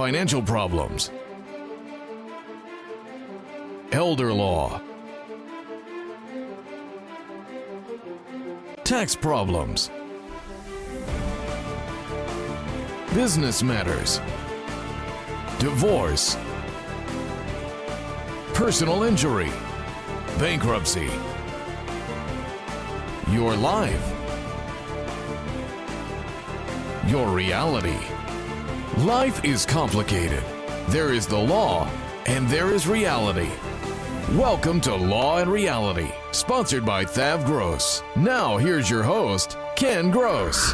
financial problems, elder law, tax problems, business matters, divorce, personal injury, bankruptcy, your life, your reality. Life is complicated. There is the law and there is reality. Welcome to Law and Reality, sponsored by Thav Gross. Now here's your host, Ken Gross.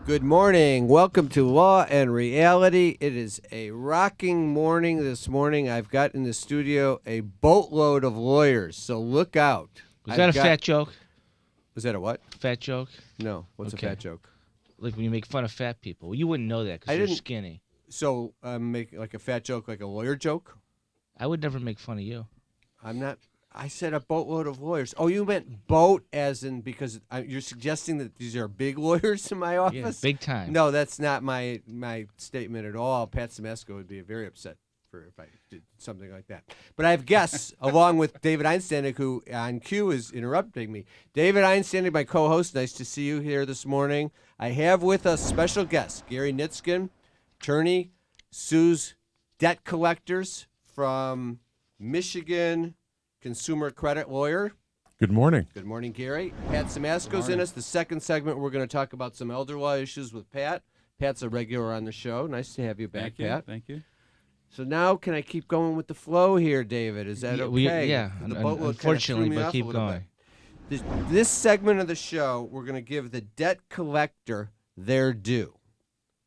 Good morning. Welcome to Law and Reality. It is a rocking morning this morning. I've got in the studio a boatload of lawyers, so look out. Was that a fat joke? Was that a what? Fat joke? No. What's Okay. a fat joke? Like when you make fun of fat people. Well, you wouldn't know that I because you're didn't- skinny. So make like a fat joke, like a lawyer joke? I would never make fun of you. I'm not. I said a boatload of lawyers. Oh, you meant boat as in because you're suggesting that these are big lawyers in my office? Yeah, big time. No, that's not my statement at all. Pat Simesko would be very upset if I did something like that. But I have guests along with David Einsteinig, who on cue is interrupting me. David Einsteinig, my co-host. Nice to see you here this morning. I have with us special guest Gary Nitskin, attorney, sues debt collectors from Michigan, consumer credit lawyer. Good morning. Good morning, Gary. Pat Simasko's in us. The second segment, we're going to talk about some elder law issues with Pat. Pat's a regular on the show. Nice to have you back, Pat. Thank you. So now, can I keep going with the flow here, David? Is that okay? Yeah, The boatload unfortunately, kinda threw me but off keep a little going. bit. This segment of the show, we're going to give the debt collector their due.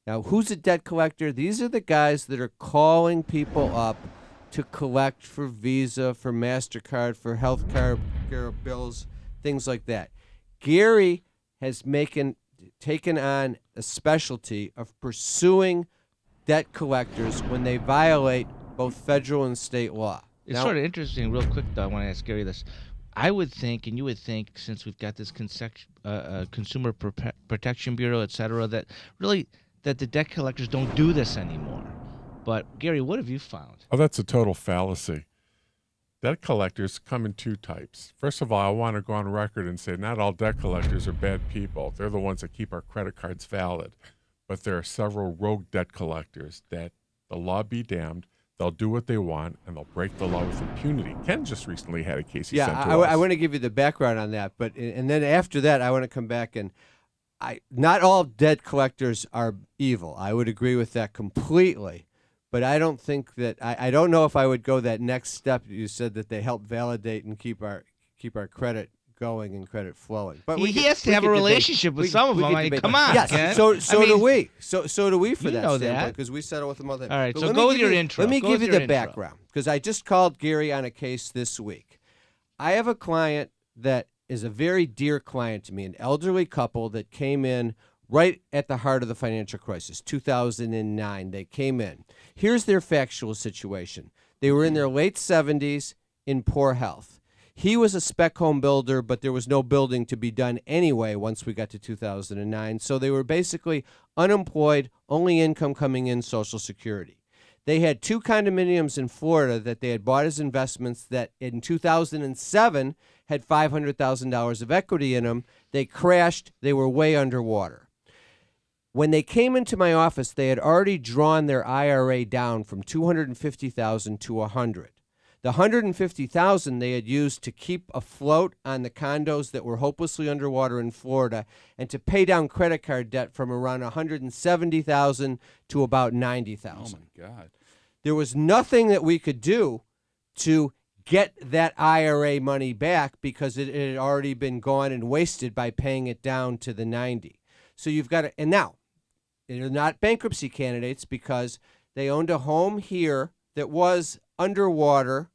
Now, who's a debt collector? These are the guys that are calling people up to collect for Visa, for MasterCard, for health care bills, things like that. Gary has taken on a specialty of pursuing debt collectors when they violate both federal and state law. It's Now- sort of interesting, real quick, though. I want to ask Gary this. I would think, and you would think, since we've got this Consumer Protection Bureau, et cetera, that really that the debt collectors don't do this anymore. But, Gary, what have you found? Oh, that's a total fallacy. Debt collectors come in two types. First of all, I want to go on record and say not all debt collectors are bad people. They're the ones that keep our credit cards valid. But there are several rogue debt collectors that, the law be damned, they'll do what they want and they'll break the law with impunity. Ken just recently had a case he sent to us. I want to give you the background on that, and then after that, I want to come back and not all debt collectors are evil. I would agree with that completely, but I don't think that I don't know if I would go that next step. You said that they help validate and keep our credit going and credit flowing. But He has to have a relationship with some of them. I mean, come on, yes, Ken. so I mean, do we. So do we for you that know standpoint that. because we settle with them all the time. All right, But so let go me with give your you- intro. Let me Go give with you your the intro. background because I just called Gary on a case this week. I have a client that is a very dear client to me, an elderly couple that came in right at the heart of the financial crisis, 2009. They came in. Here's their factual situation. They were in their late 70s in poor health. He was a spec home builder, but there was no building to be done anyway once we got to 2009. So they were basically unemployed, only income coming in, Social Security. They had two condominiums in Florida that they had bought as investments that in 2007 had $500,000 of equity in them. They crashed. They were way underwater. When they came into my office, they had already drawn their IRA down from $250,000 to $100,000. The $150,000 they had used to keep afloat on the condos that were hopelessly underwater in Florida and to pay down credit card debt from around $170,000 to about $90,000. Oh my God. There was nothing that we could do to get that IRA money back because it had already been gone and wasted by paying it down to the 90. So you've got to, and now they're not bankruptcy candidates because they owned a home here that was underwater,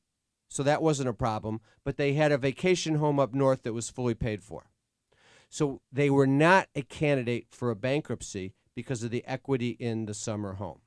so that wasn't a problem, but they had a vacation home up north that was fully paid for. So they were not a candidate for a bankruptcy because of the equity in the summer home.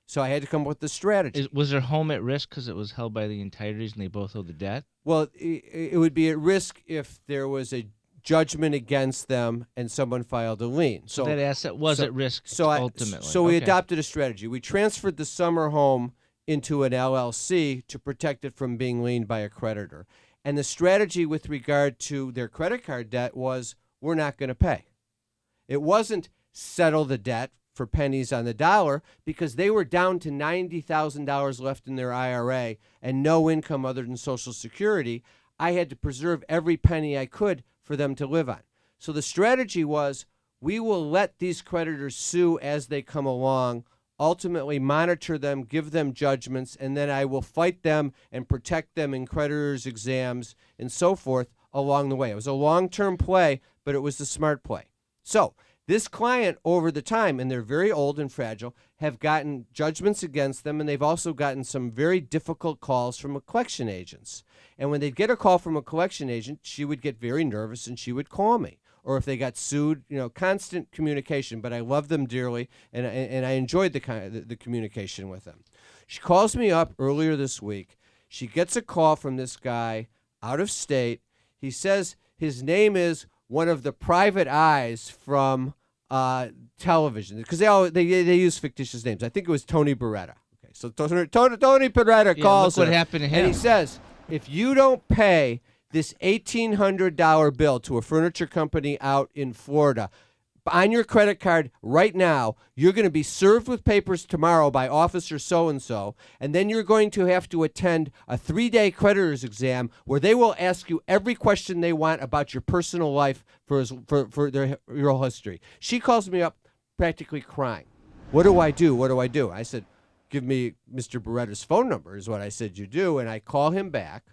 So I had to come up with the strategy. Was their home at risk because it was held by the entireties and they both owed the debt? Well, it would be at risk if there was a judgment against them and someone filed a lien. So that asset was at risk ultimately. So we Okay. adopted a strategy. We transferred the summer home into an LLC to protect it from being liened by a creditor. And the strategy with regard to their credit card debt was, we're not going to pay. It wasn't settle the debt for pennies on the dollar, because they were down to $90,000 left in their IRA and no income other than Social Security. I had to preserve every penny I could for them to live on. So the strategy was, we will let these creditors sue as they come along, ultimately monitor them, give them judgments, and then I will fight them and protect them in creditors' exams and so forth along the way. It was a long-term play, but it was the smart play. So this client over the time, and they're very old and fragile, have gotten judgments against them, and they've also gotten some very difficult calls from collection agents. And when they'd get a call from a collection agent, she would get very nervous and she would call me. Or if they got sued, constant communication. But I love them dearly, and I enjoyed the communication with them. She calls me up earlier this week. She gets a call from this guy out of state. He says his name is one of the private eyes from television, because they use fictitious names. I think it was Tony Beretta. Okay, so Tony Beretta calls look what her, happened to him. and he says, if you don't pay this $1,800 bill to a furniture company out in Florida on your credit card right now, you're going to be served with papers tomorrow by Officer so-and-so, and then you're going to have to attend a 3-day creditor's exam where they will ask you every question they want about your personal life for your whole history. She calls me up practically crying. What do I do? I said, give me Mr. Beretta's phone number, is what I said you do, and I call him back.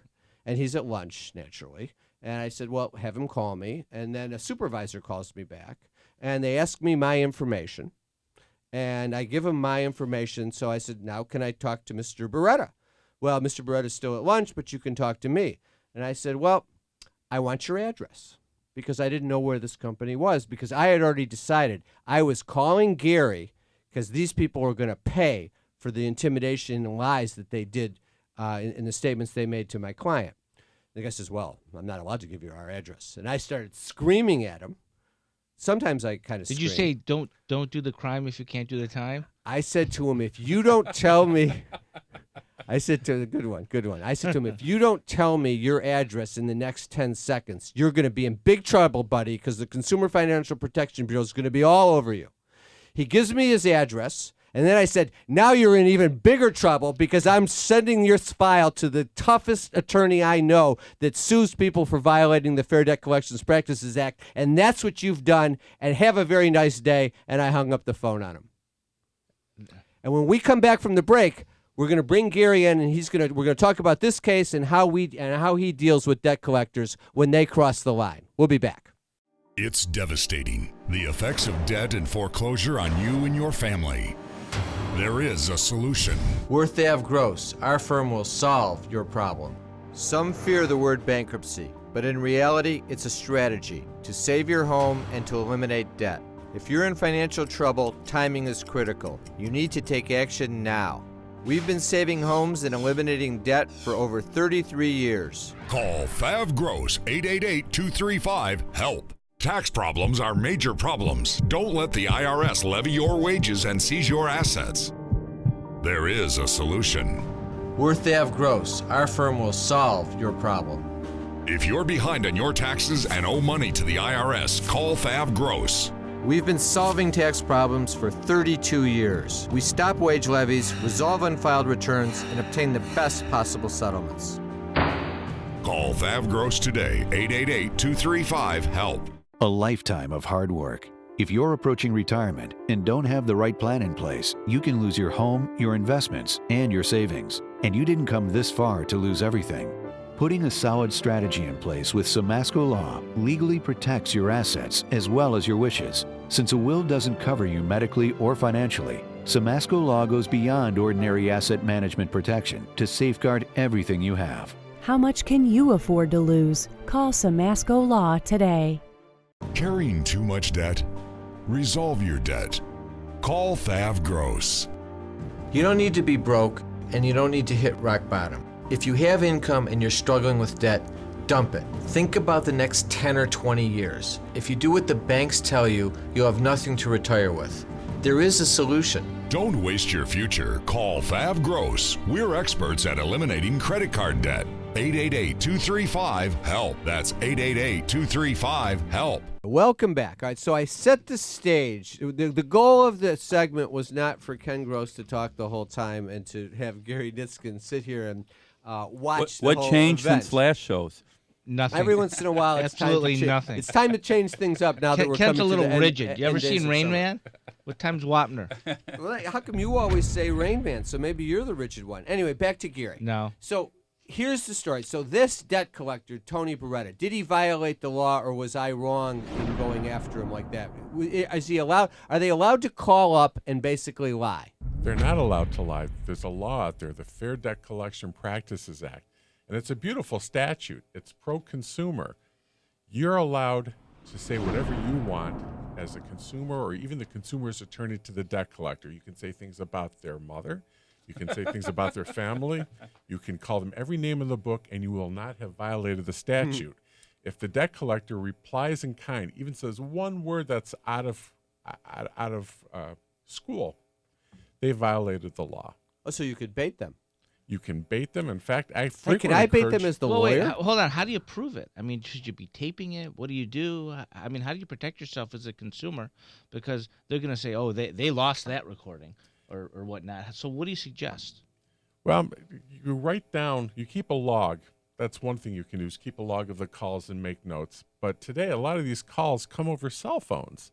And he's at lunch, naturally. And I said, well, have him call me. And then a supervisor calls me back, and they ask me my information. And I give him my information. So I said, now can I talk to Mr. Beretta? Well, Mr. Beretta's still at lunch, but you can talk to me. And I said, well, I want your address, because I didn't know where this company was, because I had already decided I was calling Gary because these people were going to pay for the intimidation and lies that they did in the statements they made to my client. The guy says, well, I'm not allowed to give you our address. And I started screaming at him. Sometimes I kind of Did you say, don't do the crime if you can't do the time? I said to him, if you don't tell me, I said to him, good one. I said to him, if you don't tell me your address in the next 10 seconds, you're going to be in big trouble, buddy, because the Consumer Financial Protection Bureau is going to be all over you. He gives me his address. And then I said, now you're in even bigger trouble, because I'm sending your file to the toughest attorney I know that sues people for violating the Fair Debt Collections Practices Act. And that's what you've done. And have a very nice day. And I hung up the phone on him. And when we come back from the break, we're going to bring Gary in, and we're going to talk about this case and how he deals with debt collectors when they cross the line. We'll be back. It's devastating, the effects of debt and foreclosure on you and your family. There is a solution. Worth Ave Gross, our firm will solve your problem. Some fear the word bankruptcy, but in reality, it's a strategy to save your home and to eliminate debt. If you're in financial trouble, timing is critical. You need to take action now. We've been saving homes and eliminating debt for over 33 years. Call Fav Gross 888-235-HELP. Tax problems are major problems. Don't let the IRS levy your wages and seize your assets. There is a solution. Worth Ave Gross, our firm will solve your problem. If you're behind on your taxes and owe money to the IRS, call Fav Gross. We've been solving tax problems for 32 years. We stop wage levies, resolve unfiled returns, and obtain the best possible settlements. Call Fav Gross today, 888-235-HELP. A lifetime of hard work. If you're approaching retirement and don't have the right plan in place, you can lose your home, your investments, and your savings. And you didn't come this far to lose everything. Putting a solid strategy in place with Simasco Law legally protects your assets as well as your wishes. Since a will doesn't cover you medically or financially, Simasco Law goes beyond ordinary asset management protection to safeguard everything you have. How much can you afford to lose? Call Simasco Law today. Carrying too much debt? Resolve your debt. Call Fav Gross. You don't need to be broke, and you don't need to hit rock bottom. If you have income and you're struggling with debt, dump it. Think about the next 10 or 20 years. If you do what the banks tell you, you'll have nothing to retire with. There is a solution. Don't waste your future. Call Fab Gross. We're experts at eliminating credit card debt. 888-235-HELP. That's 888-235-HELP. Welcome back. All right, so I set the stage. The goal of the segment was not for Ken Gross to talk the whole time and to have Gary Nitskin sit here and watch the What whole changed event. since last shows? Nothing. Every once in a while, it's Absolutely time to nothing. It's time to change things up now that we're Ken's coming a little to the rigid. end, You ever end days seen of Rain summer. Man? What time's Wapner? Well, how come you always say Rain Man? So maybe you're the rigid one. Anyway, back to Gary. No. So here's the story. So this debt collector, Tony Beretta, did he violate the law, or was I wrong in going after him like that? Is he allowed? Are they allowed to call up and basically lie? They're not allowed to lie. There's a law out there, the Fair Debt Collection Practices Act, and it's a beautiful statute. It's pro-consumer. You're allowed to say whatever you want as a consumer, or even the consumer's attorney to the debt collector. You can say things about their mother. You can say things about their family. You can call them every name in the book, and you will not have violated the statute. If the debt collector replies in kind, even says one word that's out of school, they violated the law. Oh, so you could bait them. You can bait them. In fact, I Hey, frequently can I bait encourage- them as the Well, wait, lawyer? hold on. How do you prove it? I mean, should you be taping it? What do you do? I mean, how do you protect yourself as a consumer? Because they're going to say, oh, they lost that recording or whatnot. So what do you suggest? Well, you write down, you keep a log. That's one thing you can do, is keep a log of the calls and make notes. But today, a lot of these calls come over cell phones,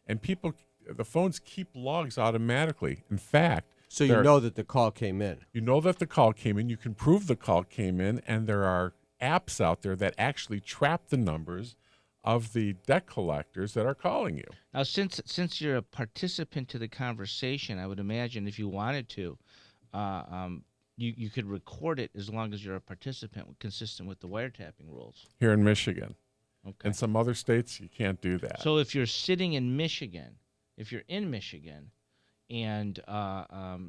and the phones keep logs automatically. In fact, So you know that the call came in. you know that the call came in. You can prove the call came in, and there are apps out there that actually trap the numbers of the debt collectors that are calling you. Now, since you're a participant to the conversation, I would imagine if you wanted to, you could record it as long as you're a participant consistent with the wiretapping rules. Here in Michigan. Okay. In some other states, you can't do that. So if you're sitting in Michigan, and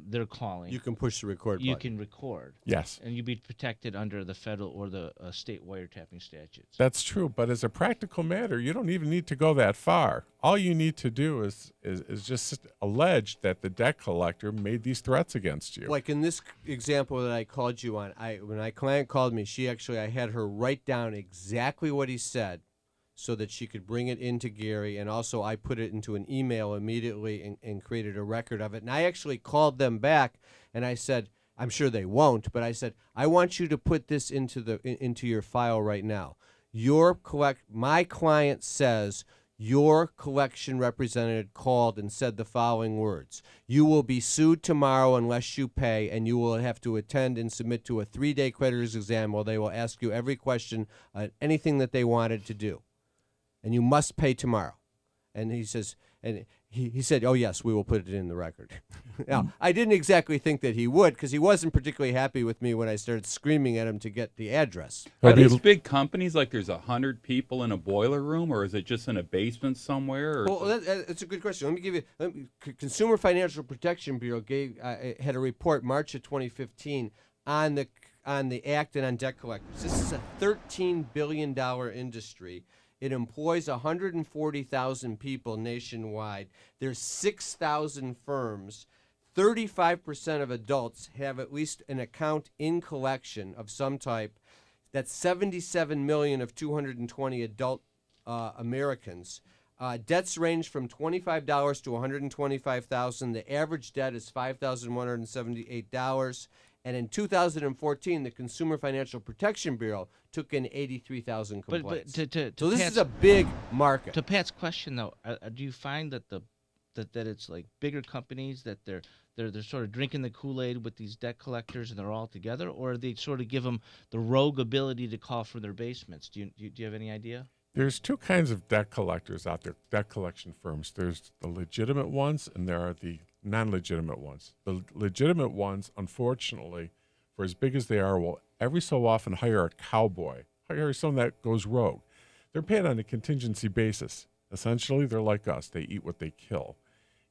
they're calling, You can push the record you button. can record. Yes. And you'd be protected under the federal or the state wiretapping statutes. That's true, but as a practical matter, you don't even need to go that far. All you need to do is just allege that the debt collector made these threats against you. Like in this example that I called you on, when my client called me, I had her write down exactly what he said so that she could bring it into Gary, and also I put it into an email immediately and created a record of it. And I actually called them back and I said, I'm sure they won't, but I said, I want you to put this into your file right now. My client says your collection representative called and said the following words: you will be sued tomorrow unless you pay, and you will have to attend and submit to a 3-day creditor's exam where they will ask you every question, anything that they wanted to do. And you must pay tomorrow. And he says, and he said, oh, yes, we will put it in the record. Now, I didn't exactly think that he would, because he wasn't particularly happy with me when I started screaming at him to get the address. Are these big companies like there's 100 people in a boiler room, or is it just in a basement somewhere? Or Well, that's a good question. Let me give you. Consumer Financial Protection Bureau had a report March of 2015 on the act and on debt collectors. This is a $13 billion industry. It employs 140,000 people nationwide. There's 6,000 firms. 35% of adults have at least an account in collection of some type. That's 77 million of 220 adult Americans. Debts range from $25 to $125,000. The average debt is $5,178. And in 2014, the Consumer Financial Protection Bureau took in 83,000 complaints. But So this is a big market. To Pat's question, though, do you find that that it's like bigger companies that they're sort of drinking the Kool-Aid with these debt collectors and they're all together, or they sort of give them the rogue ability to call from their basements? Do you have any idea? There's two kinds of debt collectors out there, debt collection firms. There's the legitimate ones, and there are the non-legitimate ones. The legitimate ones, unfortunately, for as big as they are, will every so often hire a cowboy, hire someone that goes rogue. They're paid on a contingency basis. Essentially, they're like us. They eat what they kill.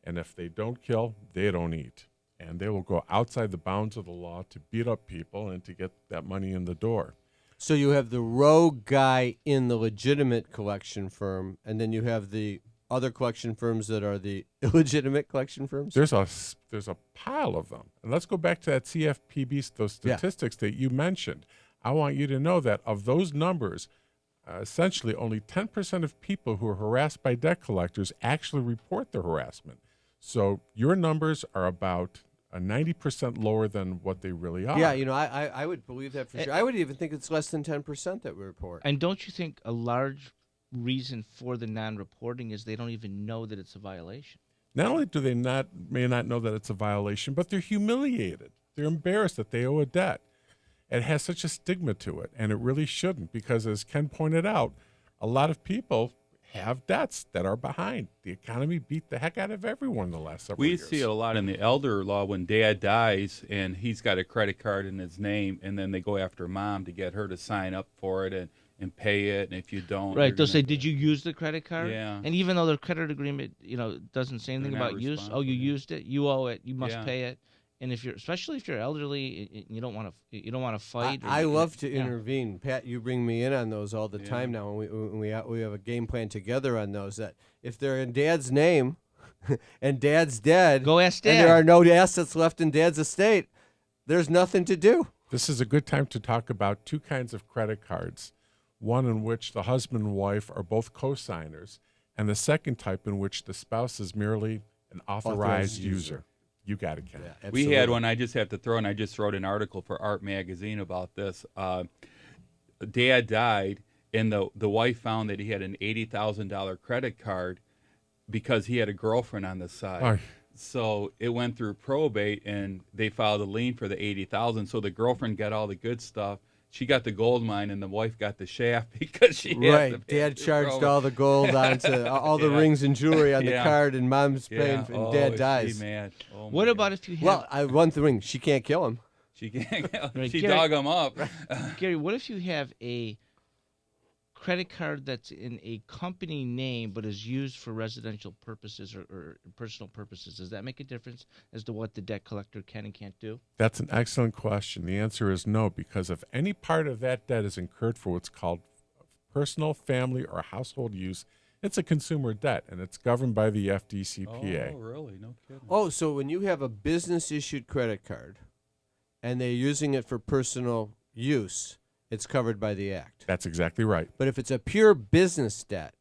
And if they don't kill, they don't eat. And they will go outside the bounds of the law to beat up people and to get that money in the door. So you have the rogue guy in the legitimate collection firm, and then you have the other collection firms that are the illegitimate collection firms? There's a pile of them. And let's go back to that CFPB, those statistics that you mentioned. I want you to know that of those numbers, essentially only 10% of people who are harassed by debt collectors actually report the harassment. So your numbers are about 90% lower than what they really are. Yeah, I would believe that for sure. I would even think it's less than 10% that we report. And don't you think a large reason for the non-reporting is they don't even know that it's a violation? Not only do they may not know that it's a violation, but they're humiliated. They're embarrassed that they owe a debt. It has such a stigma to it, and it really shouldn't, because as Ken pointed out, a lot of people have debts that are behind. The economy beat the heck out of everyone the last several years. We see it a lot in the elder law when dad dies and he's got a credit card in his name, and then they go after mom to get her to sign up for it and pay it, and if you don't, right, they'll say, did you use the credit card? Yeah. And even though the credit agreement, doesn't say anything They're not about use, responsible. you used it, you owe it, you must Yeah. pay it. And especially if you're elderly, you don't want to fight. I love to intervene. Pat, you bring me in on those all the time now. When we have a game plan together on those. That if they're in Dad's name, and Dad's dead, Go ask Dad. and there are no assets left in Dad's estate, there's nothing to do. This is a good time to talk about two kinds of credit cards. One in which the husband and wife are both co-signers, and the second type in which the spouse is merely an authorized user. You got it, Ken. Yeah, We had one, I just have to throw in, I just wrote an article for Art Magazine about this. Dad died, and the wife found that he had an $80,000 credit card because he had a girlfriend on the side. Aye. So it went through probate, and they filed a lien for the $80,000. So the girlfriend got all the good stuff. She got the gold mine, and the wife got the shaft because she had Right. Dad charged all the gold onto all the rings and jewelry on the card, and Mom's paying, and Dad dies. Mad. Oh, What my about God. if you have... Well, one thing, she can't kill him. She can't. Right, She Gary- dug him up. Gary, what if you have a credit card that's in a company name but is used for residential purposes or personal purposes? Does that make a difference as to what the debt collector can and can't do? That's an excellent question. The answer is no, because if any part of that debt is incurred for what's called personal, family, or household use, it's a consumer debt, and it's governed by the FDCPA. Oh, really? No kidding. Oh, so when you have a business-issued credit card, and they're using it for personal use, it's covered by the Act. That's exactly right. But if it's a pure business debt,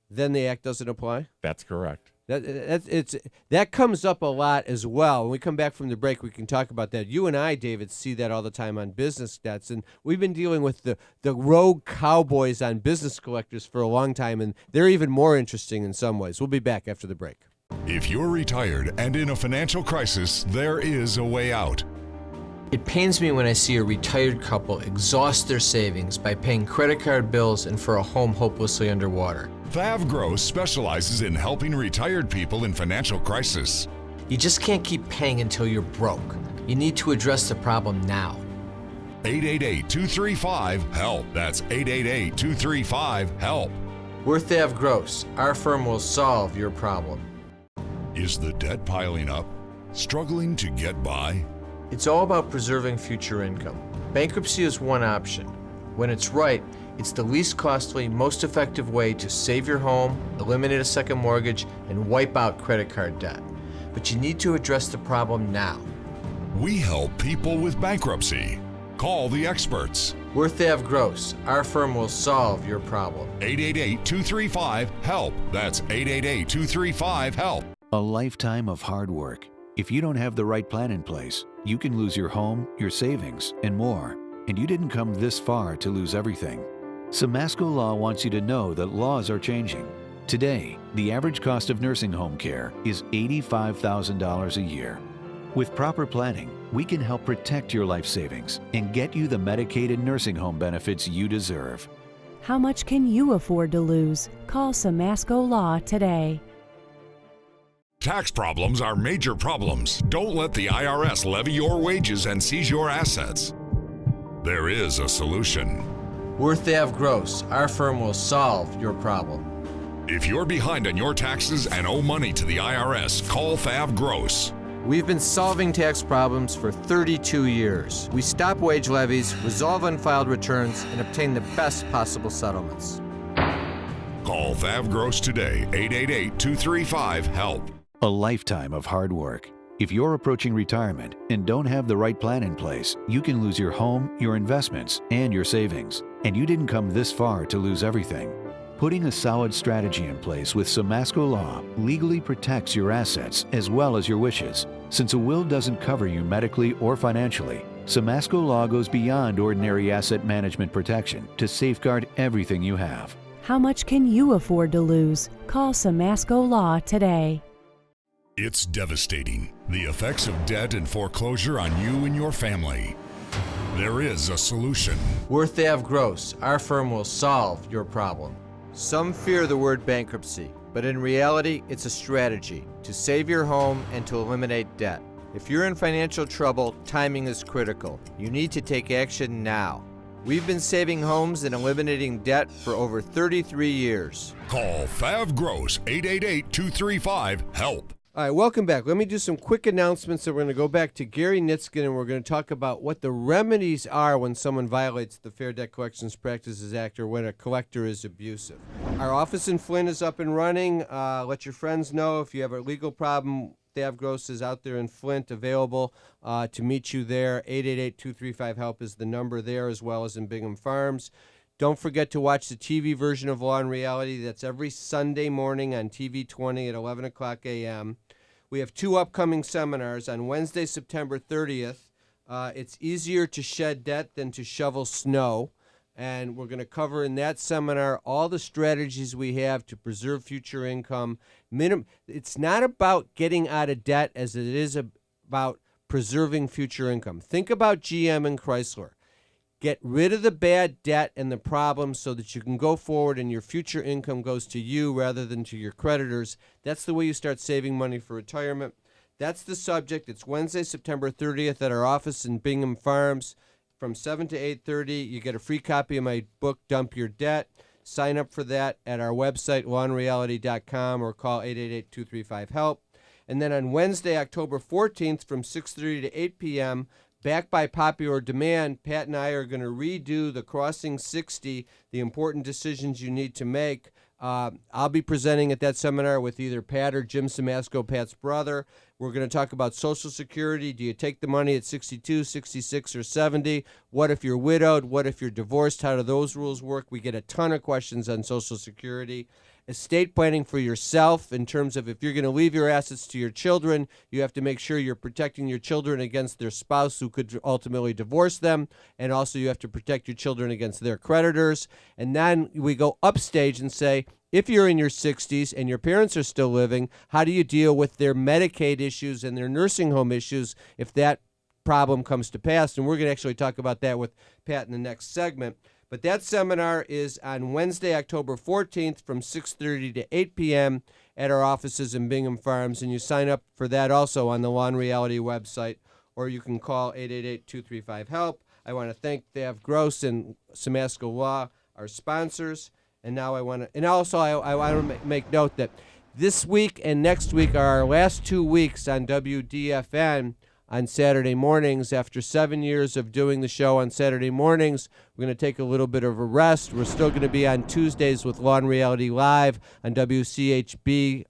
then the Act doesn't apply? That's correct. That comes up a lot as well. When we come back from the break, we can talk about that. You and I, David, see that all the time on business debts, and we've been dealing with the rogue cowboys on business collectors for a long time, and they're even more interesting in some ways. We'll be back after the break. If you're retired and in a financial crisis, there is a way out. It pains me when I see a retired couple exhaust their savings by paying credit card bills and for a home hopelessly underwater. Thav Gross specializes in helping retired people in financial crisis. You just can't keep paying until you're broke. You need to address the problem now. 888-235-HELP. That's 888-235-HELP. We're Thav Gross. Our firm will solve your problem. Is the debt piling up? Struggling to get by? It's all about preserving future income. Bankruptcy is one option. When it's right, it's the least costly, most effective way to save your home, eliminate a second mortgage, and wipe out credit card debt. But you need to address the problem now. We help people with bankruptcy. Call the experts. We're Thav Gross. Our firm will solve your problem. 888-235-HELP. That's 888-235-HELP. A lifetime of hard work. If you don't have the right plan in place, you can lose your home, your savings, and more. And you didn't come this far to lose everything. Samasco Law wants you to know that laws are changing. Today, the average cost of nursing home care is $85,000 a year. With proper planning, we can help protect your life savings and get you the Medicaid and nursing home benefits you deserve. How much can you afford to lose? Call Samasco Law today. Tax problems are major problems. Don't let the IRS levy your wages and seize your assets. There is a solution. We're Thav Gross. Our firm will solve your problem. If you're behind on your taxes and owe money to the IRS, call Thav Gross. We've been solving tax problems for 32 years. We stop wage levies, resolve unfiled returns, and obtain the best possible settlements. Call Thav Gross today, 888-235-HELP. A lifetime of hard work. If you're approaching retirement and don't have the right plan in place, you can lose your home, your investments, and your savings. And you didn't come this far to lose everything. Putting a solid strategy in place with Samasco Law legally protects your assets as well as your wishes. Since a will doesn't cover you medically or financially, Samasco Law goes beyond ordinary asset management protection to safeguard everything you have. How much can you afford to lose? Call Samasco Law today. It's devastating, the effects of debt and foreclosure on you and your family. There is a solution. We're Thav Gross. Our firm will solve your problem. Some fear the word bankruptcy, but in reality, it's a strategy to save your home and to eliminate debt. If you're in financial trouble, timing is critical. You need to take action now. We've been saving homes and eliminating debt for over 33 years. Call Thav Gross, 888-235-HELP. All right, welcome back. Let me do some quick announcements. So we're going to go back to Gary Nitskin, and we're going to talk about what the remedies are when someone violates the Fair Debt Collections Practices Act or when a collector is abusive. Our office in Flint is up and running. Let your friends know if you have a legal problem. Thav Gross is out there in Flint, available to meet you there. 888-235-HELP is the number there, as well as in Bingham Farms. Don't forget to watch the TV version of Law and Reality. That's every Sunday morning on TV 20 at 11 o'clock a.m. We have two upcoming seminars. On Wednesday, September 30th, it's easier to shed debt than to shovel snow. And we're going to cover in that seminar all the strategies we have to preserve future income. It's not about getting out of debt as it is about preserving future income. Think about GM and Chrysler. Get rid of the bad debt and the problems so that you can go forward and your future income goes to you rather than to your creditors. That's the way you start saving money for retirement. That's the subject. It's Wednesday, September 30th at our office in Bingham Farms from 7 to 8:30. You get a free copy of my book, Dump Your Debt. Sign up for that at our website, lawandreality.com, or call 888-235-HELP. And then on Wednesday, October 14th from 6:30 to 8 p.m., back by popular demand, Pat and I are going to redo the Crossing 60, the important decisions you need to make. I'll be presenting at that seminar with either Pat or Jim Samasco, Pat's brother. We're going to talk about Social Security. Do you take the money at 62, 66, or 70? What if you're widowed? What if you're divorced? How do those rules work? We get a ton of questions on Social Security. Estate planning for yourself in terms of if you're going to leave your assets to your children, you have to make sure you're protecting your children against their spouse who could ultimately divorce them, and also you have to protect your children against their creditors. And then we go upstage and say, if you're in your 60s and your parents are still living, how do you deal with their Medicaid issues and their nursing home issues if that problem comes to pass? And we're going to actually talk about that with Pat in the next segment. But that seminar is on Wednesday, October 14th from 6:30 to 8 p.m. at our offices in Bingham Farms. And you sign up for that also on the Law and Reality website, or you can call 888-235-HELP. I want to thank Thav Gross and Samasco Law, our sponsors. And now I want to make note that this week and next week are our last 2 weeks on WDFN on Saturday mornings. After 7 years of doing the show on Saturday mornings, we're going to take a little bit of a rest. We're still going to be on Tuesdays with Law and Reality Live on WCHB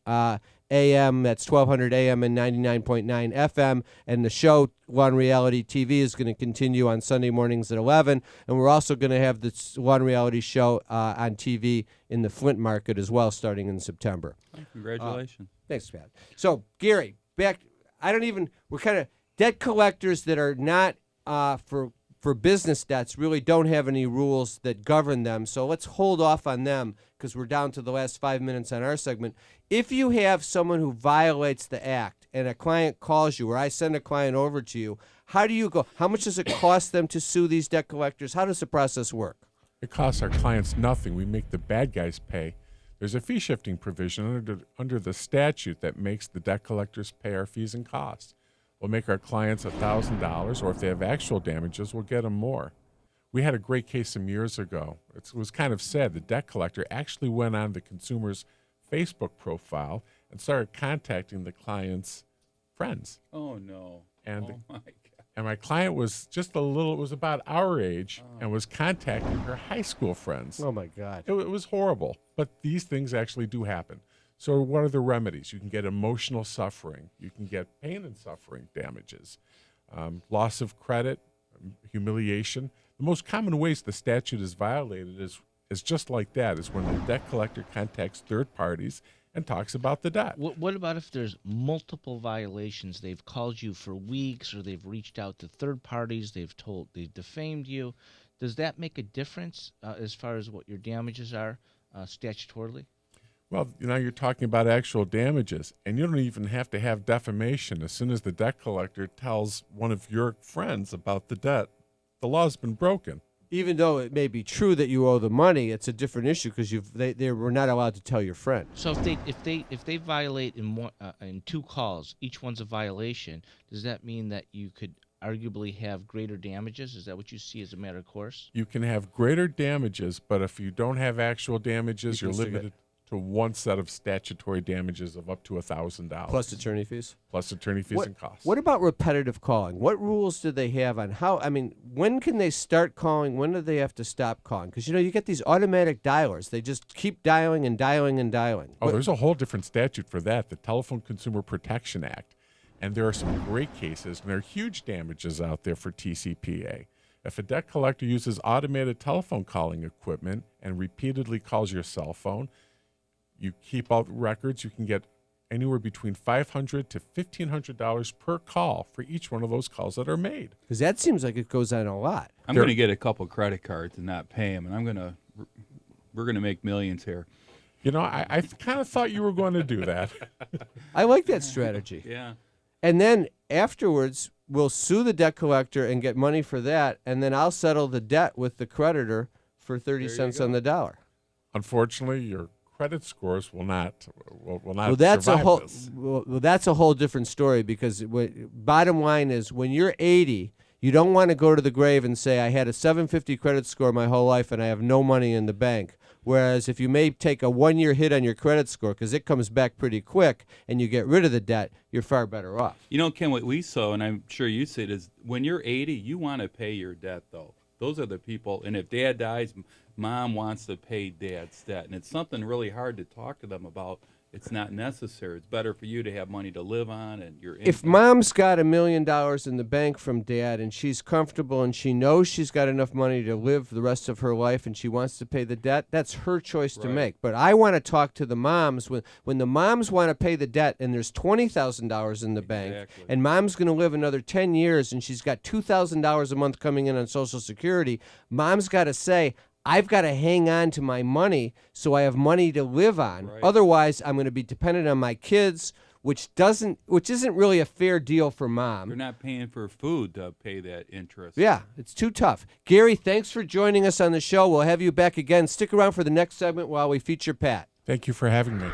AM, that's 1200 AM and 99.9 FM. And the show, Law and Reality TV, is going to continue on Sunday mornings at 11. And we're also going to have the Law and Reality show on TV in the Flint market as well, starting in September. Congratulations. Thanks, Pat. So, Gary, we're kind of debt collectors that are not for business debts really don't have any rules that govern them. So let's hold off on them because we're down to the last 5 minutes on our segment. If you have someone who violates the act and a client calls you or I send a client over to you, how do you go? How much does it cost them to sue these debt collectors? How does the process work? It costs our clients nothing. We make the bad guys pay. There's a fee shifting provision under the statute that makes the debt collectors pay our fees and costs. We'll make our clients $1,000, or if they have actual damages, we'll get them more. We had a great case some years ago. It was kind of sad. The debt collector actually went on the consumer's Facebook profile and started contacting the client's friends. Oh no. And Oh my God. And my client was just a little, it was about our age, and was contacting her high school friends. Oh, my God. It was horrible, but these things actually do happen. So what are the remedies? You can get emotional suffering. You can get pain and suffering damages, loss of credit, humiliation. The most common ways the statute is violated is just like that, is when the debt collector contacts third parties and talks about the debt. What about if there's multiple violations? They've called you for weeks, or they've reached out to third parties. They've defamed you. Does that make a difference as far as what your damages are statutorily? Well, you're talking about actual damages, and you don't even have to have defamation. As soon as the debt collector tells one of your friends about the debt, the law's been broken. Even though it may be true that you owe the money, it's a different issue because they were not allowed to tell your friend. So if they violate in 2 calls, each one's a violation, does that mean that you could arguably have greater damages? Is that what you see as a matter of course? You can have greater damages, but if you don't have actual damages, you're limited to one set of statutory damages of up to $1,000. Plus attorney fees? Plus attorney fees and costs. What about repetitive calling? What rules do they have on how, when can they start calling? When do they have to stop calling? Because, you get these automatic dialers. They just keep dialing and dialing and dialing. Oh, there's a whole different statute for that, the Telephone Consumer Protection Act. And there are some great cases, and there are huge damages out there for TCPA. If a debt collector uses automated telephone calling equipment and repeatedly calls your cell phone, you keep out records, you can get anywhere between $500 to $1,500 per call for each one of those calls that are made. Because that seems like it goes on a lot. I'm going to get a couple credit cards and not pay them, and we're going to make millions here. I kind of thought you were going to do that. I like that strategy. Yeah. And then afterwards, we'll sue the debt collector and get money for that, and then I'll settle the debt with the creditor for 30 cents on the dollar. Unfortunately, your credit scores will not Well, that's a survive whole this. well, that's a whole different story because bottom line is when you're 80, you don't want to go to the grave and say I had a 750 credit score my whole life and I have no money in the bank. Whereas if you may take a 1-year hit on your credit score because it comes back pretty quick and you get rid of the debt, you're far better off. Ken, what we saw, and I'm sure you see it, is when you're 80, you want to pay your debt, though. Those are the people, and if dad dies, mom wants to pay dad's debt. And it's something really hard to talk to them about. It's not necessary. It's better for you to have money to live on and your income. If mom's got $1 million in the bank from dad and she's comfortable and she knows she's got enough money to live the rest of her life and she wants to pay the debt, that's her choice to make. But I want to talk to the moms when the moms want to pay the debt and there's $20,000 in the bank and mom's going to live another 10 years and she's got $2,000 a month coming in on Social Security, mom's got to say, I've got to hang on to my money so I have money to live on. Right. Otherwise, I'm going to be dependent on my kids, which isn't really a fair deal for mom. You're not paying for food to pay that interest. Yeah, it's too tough. Gary, thanks for joining us on the show. We'll have you back again. Stick around for the next segment while we feature Pat. Thank you for having me.